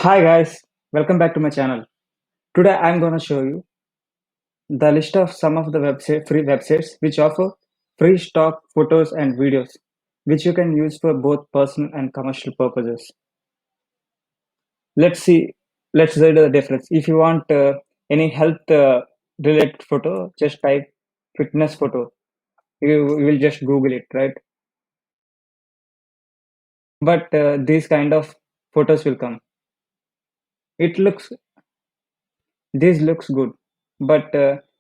Hi guys, welcome back to my channel. Today I'm gonna show you the list of some of the free websites which offer free stock photos and videos which you can use for both personal and commercial purposes. Let's see, let's see the difference. If you want any health related photo, just type fitness photo. You will just Google it, right? But these kind of photos will come. It looks This looks good, but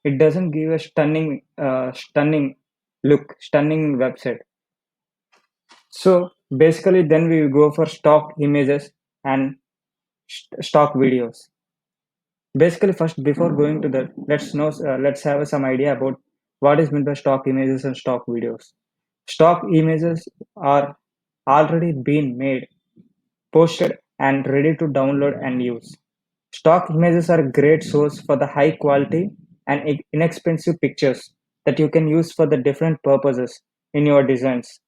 it doesn't give a stunning look, stunning website. So basically, then we go for stock images and stock videos. Basically, first before going to that, let's have some idea about what is meant by stock images and stock videos. Stock images are already been made, posted, and ready to download and use. Stock images are a great source for the high quality and inexpensive pictures that you can use for the different purposes in your designs.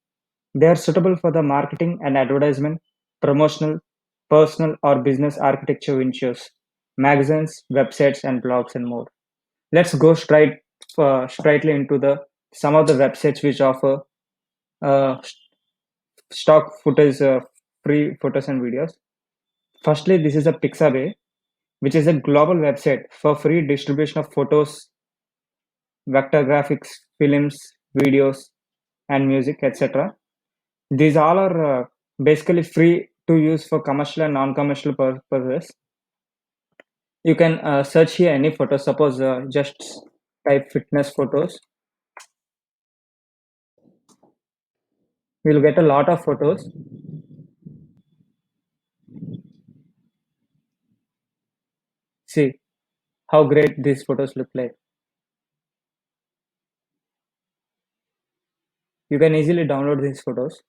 They are suitable for the marketing and advertisement, promotional, personal or business architecture ventures, magazines, websites, and blogs, and more. Let's go straightly into the some of the websites which offer uh, stock footage, free photos and videos. Firstly, this is a Pixabay, which is a global website for free distribution of photos, vector graphics, films, videos, and music, etc. These all are basically free to use for commercial and non-commercial purposes. You can search here any photo. Suppose just type fitness photos. You'll get a lot of photos. See how great these photos look like. You can easily download these photos.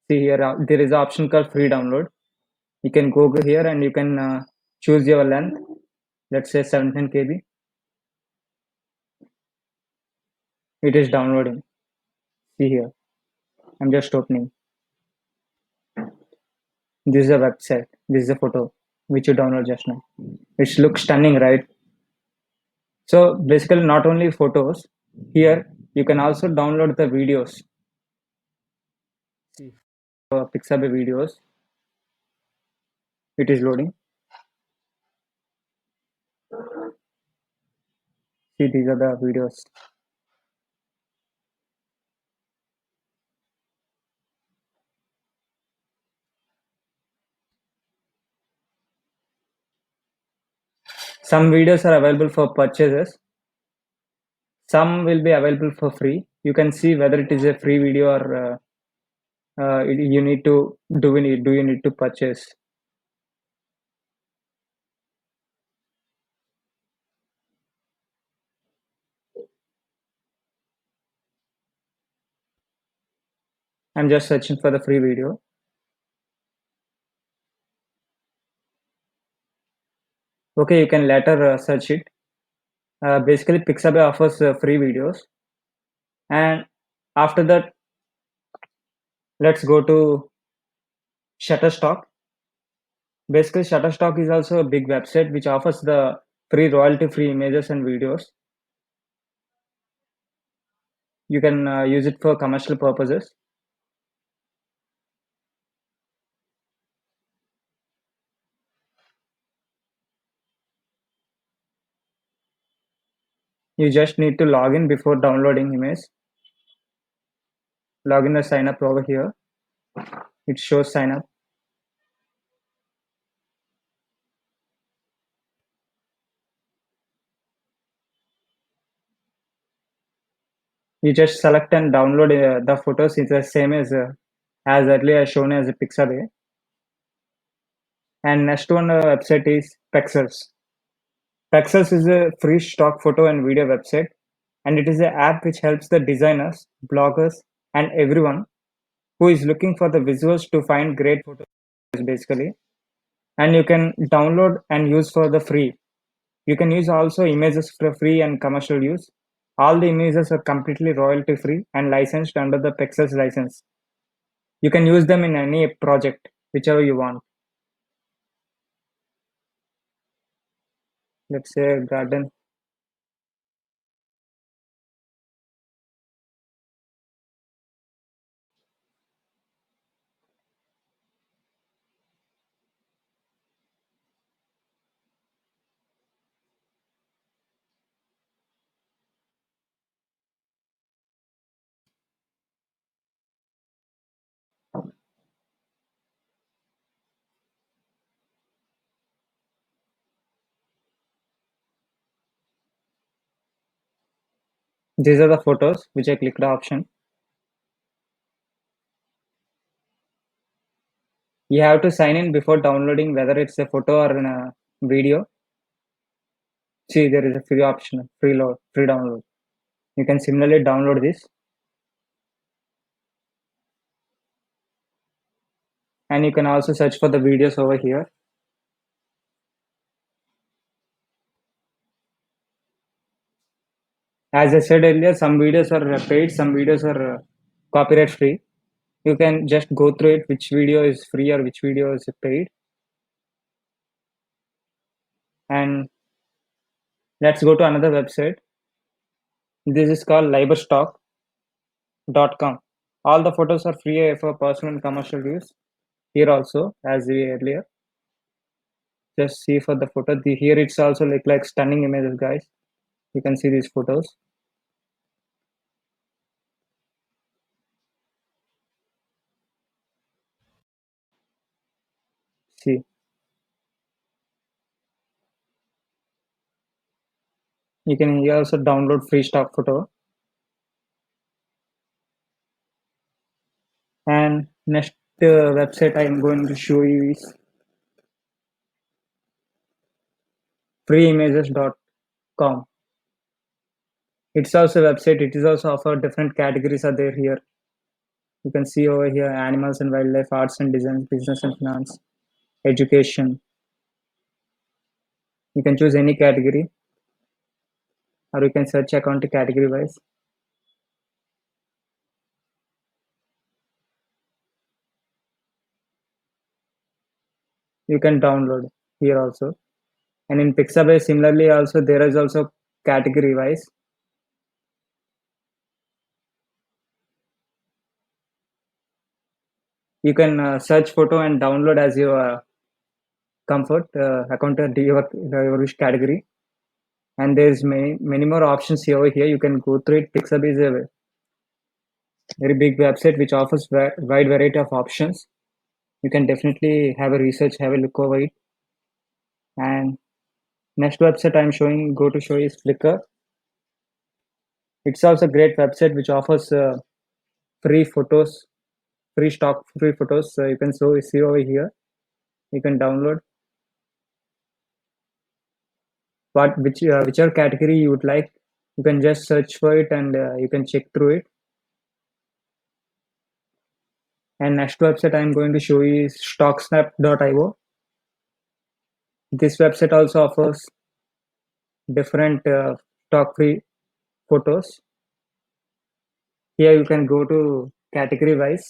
See here, there is an option called free download. You can go here and you can choose your length. Let's say 17 KB. It is downloading. See here. I'm just opening. This is a website. This is a photo which you download just now. It looks stunning, right? So basically, not only photos. Here you can also download the videos. See, Pixabay videos. It is loading. See, these are the videos. Some videos are available for purchases. Some will be available for free. You can see whether it is a free video or you need to do you need to purchase. I'm just searching for the free video. Okay, you can later search it. Basically, Pixabay offers free videos, and after that, let's go to Shutterstock. Basically, Shutterstock is also a big website which offers the free royalty-free images and videos. You can use it for commercial purposes. You just need to log in before downloading image. Log in and sign up over here. It shows sign up. You just select and download the photos. It's the same as earlier shown as a Pixabay. And next one website is Pexels. Pexels is a free stock photo and video website, and it is an app which helps the designers, bloggers, and everyone who is looking for the visuals to find great photos basically. And you can download and use for the free. You can use also images for free and commercial use. All the images are completely royalty free and licensed under the Pexels license. You can use them in any project. whichever you want. Let's say garden. These are the photos which I clicked the option. You have to sign in before downloading, whether it's a photo or a video. See, there is a free option, free download. You can similarly download this, and you can also search for the videos over here. As I said earlier, some videos are paid, some videos are copyright free. You can just go through it, which video is free or which video is paid. And let's go to another website. This is called liberstock.com. All the photos are free for personal and commercial use. Here also, as we earlier, just see for the photo. Here it's also like stunning images, guys. You can see these photos. See, you can here also download free stock photo. And next website I am going to show you is freeimages.com. It's also a website. It is also offer different categories are there here. You can see over here animals and wildlife, arts and design, business and finance, education. You can choose any category, or you can search account category wise. You can download here also. And in Pixabay, similarly, also there is also category wise. You can search photo and download as your comfort account your wish category. And there's many more options here over here. You can go through it. Pixabay is a very big website which offers wide variety of options. You can definitely have a research, have a look over it. And next website I'm showing, go to show is Flickr. It's also a great website which offers free photos, free photos. You can see over here. You can download whichever category you would like. You can just search for it and you can check through it. And next website I'm going to show you is stocksnap.io. This website also offers different stock free photos. Here you can go to category wise.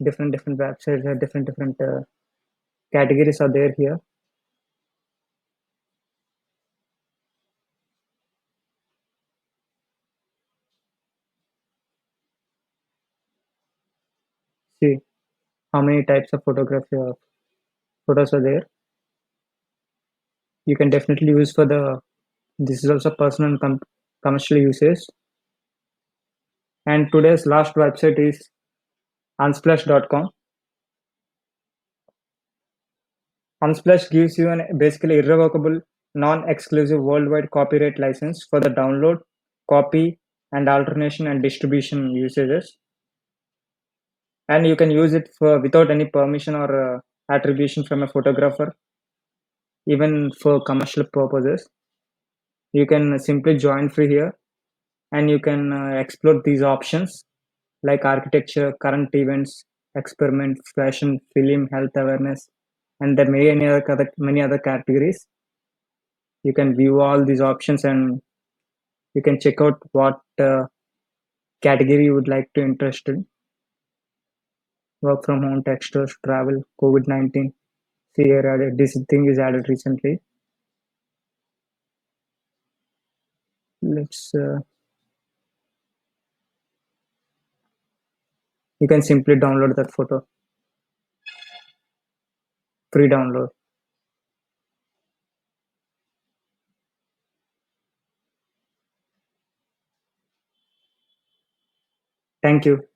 Different websites have different categories are there here. See how many types of photography photos are there. You can definitely use for the this is also personal and commercial uses. And today's last website is unsplash.com. Unsplash gives you an basically irrevocable, non-exclusive worldwide copyright license for the download, copy, and alternation and distribution usages. And you can use it for without any permission or attribution from a photographer, even for commercial purposes. You can simply join free here, and you can explore these options like architecture, current events, experiment, fashion, film, health awareness, and there may many other categories. You can view all these options and you can check out what category you would like to interest in. work from home, texters, travel, COVID-19. See here, this thing is added recently. Let's You can simply download that photo, free download. Thank you.